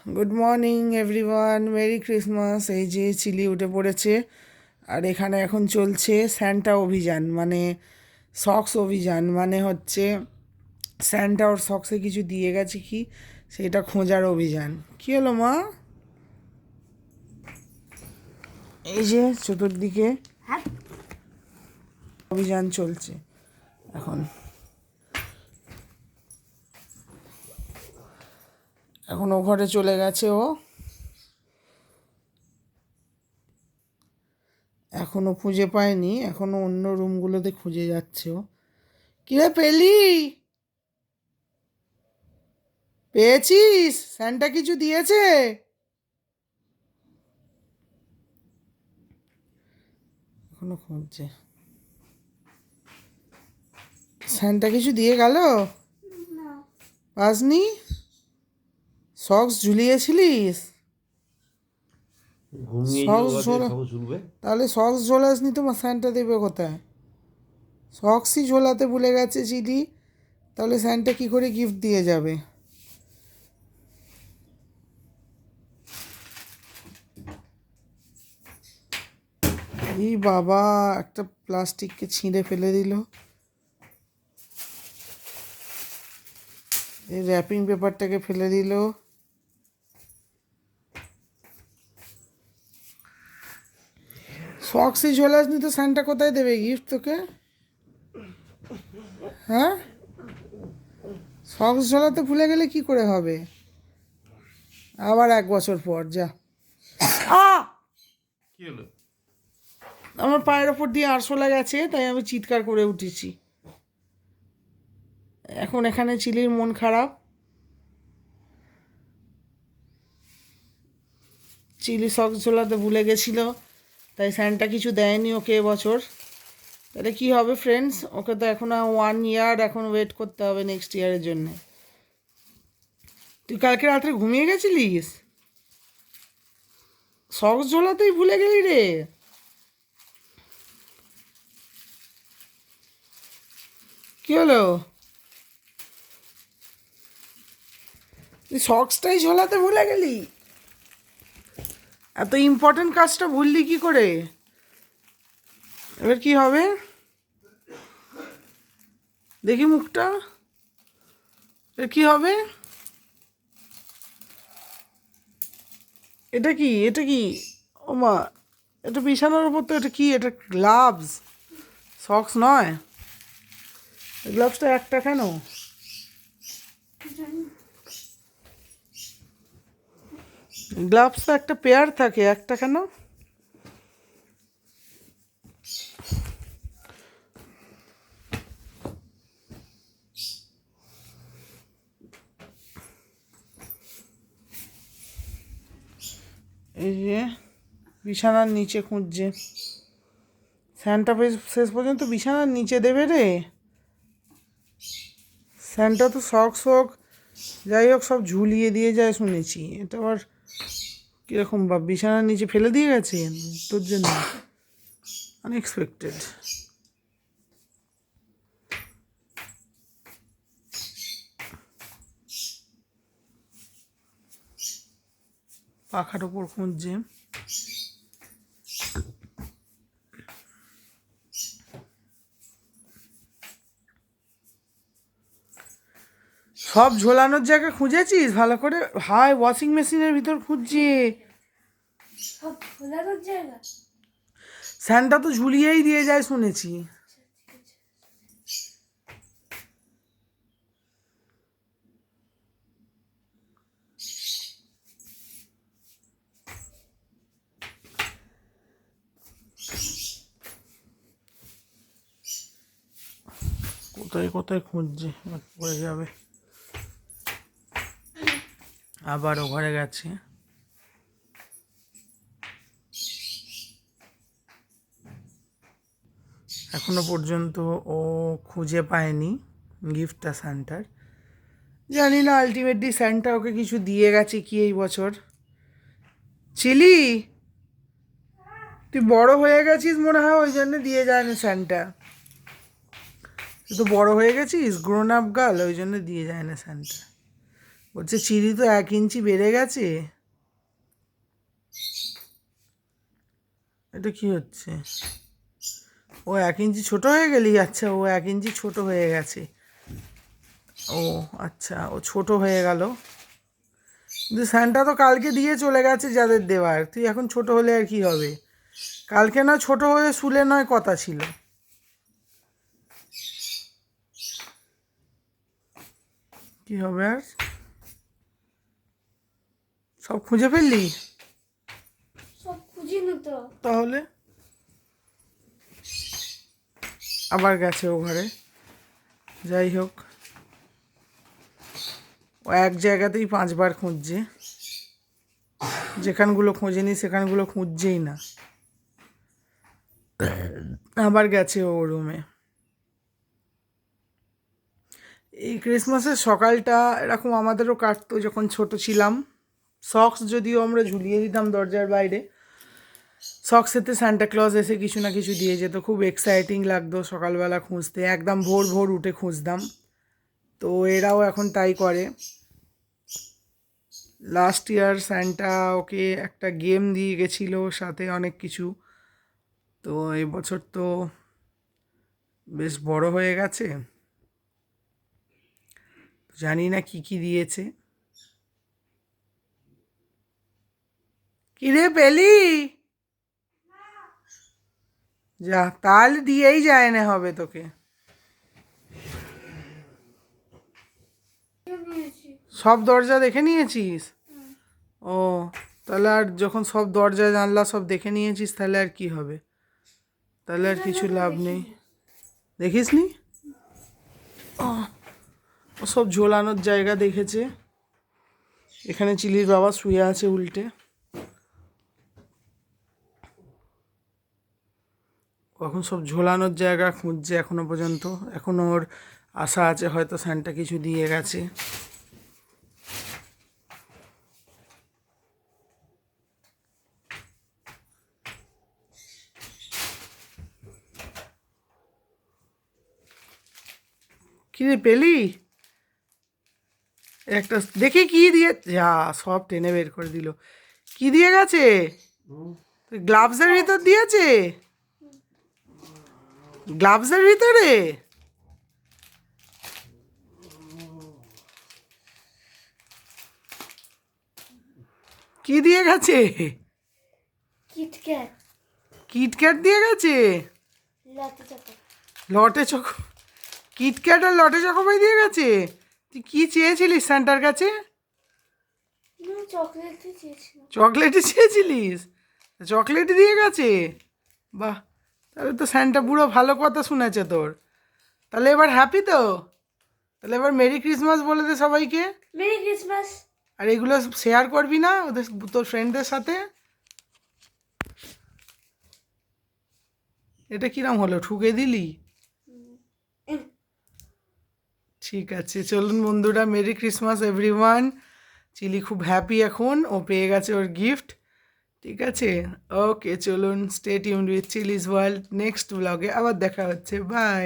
Good morning everyone, merry Christmas. এই যে chilli উঠে পড়েছে, আর এখানে এখন চলছে স্যান্টা অভিযান, মানে সক্স অভিযান। মানে হচ্ছে স্যান্টা ওর সক্সে কিছু দিয়ে গেছে কি সেটা খোঁজার অভিযান। কি হলো মা? এই যে চতুর্দিকে অভিযান চলছে এখন। এখন ও ঘরে চলে গেছে, ও এখনো খুঁজে পায়নি, এখনো অন্য রুমগুলোতে খুঁজে যাচ্ছে ও। কিরে পেলি? পেয়েছিস? স্যান্টা কিছু দিয়েছে? এখনো খুঁজছে। স্যান্টা কিছু দিয়ে গেল? পাসনি? সক্স ঝুলিয়েছিলিস? সক্স ঝোলা? তাহলে সক্স ঝোলাসনি তো স্যান্টা দেবে কোথায়? সক্সই ঝোলাতে ভুলে গেছে চিলি, তাহলে স্যান্টা কি করে গিফট দিয়ে যাবে? এই বাবা, একটা প্লাস্টিককে ছিঁড়ে ফেলে দিল। এই র্যাপিং পেপারটাকে ফেলে দিল। সক্সই ঝোলাসনি তো স্যান্টা কোথায় দেবে গিফট তোকে? হ্যাঁ, সক্স ঝোলাতে ভুলে গেলে কি করে হবে? আবার 1 বছর পর যা। কি হলো? আমার পায়ের ওপর দিয়ে আরশোলা গেছে, তাই আমি চিৎকার করে উঠেছি। এখন এখানে চিলির মন খারাপ। চিলি সক্স ঝোলাতে ভুলে গেছিল, তাই স্যান্টা কিছু দেয়নি ওকে এবছর। তাহলে কি হবে ফ্রেন্ডস? ওকে তো এখন 1 ইয়ার এখন ওয়েট করতে হবে নেক্সট ইয়ারের জন্য। তুই কালকে রাত্রে ঘুমিয়ে গেছিলিস? সক্স ঝোলাতেই ভুলে গেলি রে? কি হলো? তুই সক্সটাই ঝোলাতে ভুলে গেলি? এত ইম্পর্টেন্ট কাজটা ভুললি কি করে? এবার কি হবে? দেখি মুখটা। এর কি হবে? এটা কি? এটা কি? ও মা, এটা বিছানার উপর তো। এটা কি? এটা গ্লাভস, সক্স নয়। গ্লাভসটা একটা কেন? গ্লাভস তো একটা পেয়ার থাকে, একটা কেন? এই যে বিছানার নিচে খুঁজছে স্যান্টা। শেষ পর্যন্ত বিছানার নিচে দেবে রে? স্যান্টা তো সক্স হোক যাই হোক সব ঝুলিয়ে দিয়ে যায় শুনেছি। এটা আবার কীরকম বা বিছানার নিচে ফেলে দিয়ে গেছে তোর জন্য? আনএক্সপেক্টেড। পাখার ওপর খুঁজছে। সব ঝোলানোর জায়গা খুঁজেছিস ভালো করে? হাই, ওয়াশিং মেশিনের ভিতর খুঁজছি। স্যান্টা তো ঝুলিয়েই দিয়ে যায় শুনেছি। কোথায় কোথায় খুঁজছে, পড়ে যাবে। আবার ও ঘরে গেছে। এখনো পর্যন্ত ও খুঁজে পায়নি গিফটটা স্যান্টার। জানি না আলটিমেটলি স্যান্টা ওকে কিছু দিয়ে গেছে কি এই বছর। চিলি, তুই বড় হয়ে গেছিস মনে হয়, ওই জন্য দিয়ে যায় না স্যান্টা। তুই তো বড় হয়ে গেছিস, গ্রোন আপ গার্ল, ওই জন্য দিয়ে যায় না স্যান্টা। বলছে চিলি তো 1 ইঞ্চি বেড়ে গেছে। এটা কি হচ্ছে? ও 1 ইঞ্চি ছোট হয়ে গেলি? আচ্ছা, ও 1 ইঞ্চি ছোট হয়ে গেছে। ও আচ্ছা, ও ছোট হয়ে গেল। কিন্তু স্যান্টা তো কালকে দিয়ে চলে গেছে যাদের দেওয়ার, তুই এখন ছোট হলে আর কি হবে? কালকে নয় ছোট হয়ে শুলে নয় কথা ছিল। কি হবে আর? সব খুঁজে ফেললি? সব খুঁজিনি তো। তাহলে আবার গেছে ও ঘরে। যাই হোক, ও এক জায়গাতেই 5বার খুঁজছে, যেখানগুলো খোঁজেনি সেখানগুলো খুঁজছেই না। আবার গেছে ও রুমে। এই ক্রিসমাসের সকালটা এরকম আমাদেরও কাটতো যখন ছোট ছিলাম। সক্স যদিও আমরা ঝুলিয়ে দিতাম দরজার বাইরে, সক্সেতে সান্টা ক্লজ এসে কিছু না কিছু দিয়ে যেত। খুব এক্সাইটিং লাগতো সকালবেলা খুঁজতে, একদম ভোর ভোর উঠে খুঁজতাম। তো এরাও এখন তাই করে। লাস্ট ইয়ার স্যান্টা ওকে একটা গেম দিয়ে গেছিলো, সাথে অনেক কিছু। তো এবছর তো বেশ বড় হয়ে গেছে, জানি না কি কি দিয়েছে। কিরে পেলি? যা, তাহলে দিয়েই যায় না হবে তোকে। সব দরজা দেখে নিয়েছিস? ও, তাহলে আর যখন সব দরজা জানলা সব দেখে নিয়েছিস তাহলে আর কি হবে? তাহলে আর কিছু লাভ নেই। দেখিসনি? ও সব ঝোলানোর জায়গা দেখেছে। এখানে চিলির বাবা শুয়ে আছে উল্টে। এখন সব ঝোলানোর জায়গা খুঁজছে এখনো পর্যন্ত। এখন ওর আশা আছে হয়তো স্যান্টা কিছু দিয়ে গেছে। কিরে পেলি? একটা দেখি কি দিয়ে, যা সব টেনে বের করে দিল। কি দিয়ে গেছে? গ্লাভসের ভিতর দিয়েছে? গ্লাভসের ভিতরে? কি দিয়ে গেছে? কিটক্যাট। কিটক্যাট দিয়ে গেছে? লটে চকো। লটে চকো? কিটক্যাট আর লটে চকোপাই দিয়ে গেছে? তুই কি চেয়েছিলিস স্যান্টার কাছে? চকলেটই চেয়েছিলাম। চকলেটই চেয়েছিলিস? চকলেটই দিয়ে গেছে? বাহ, তাহলে তো স্যান্টা পুরো ভালো কথা শুনেছে তোর। তাহলে এবার হ্যাপি তো? তাহলে এবার মেরি ক্রিসমাস বলে দে সবাইকে। Merry Christmas. আর এগুলো শেয়ার করবি না ওদের, তোর ফ্রেন্ডদের সাথে? এটা কিরম হলো, ঠুকে দিলি? ঠিক আছে, চলুন বন্ধুরা, মেরি ক্রিসমাস এভরিওয়ান। চিলি খুব হ্যাপি এখন, ও পেয়ে গেছে ওর গিফট। ঠিক আছে, ওকে, চলুন, stay tuned with Chillies world. Next ব্লগে আবার দেখা হচ্ছে, বাই।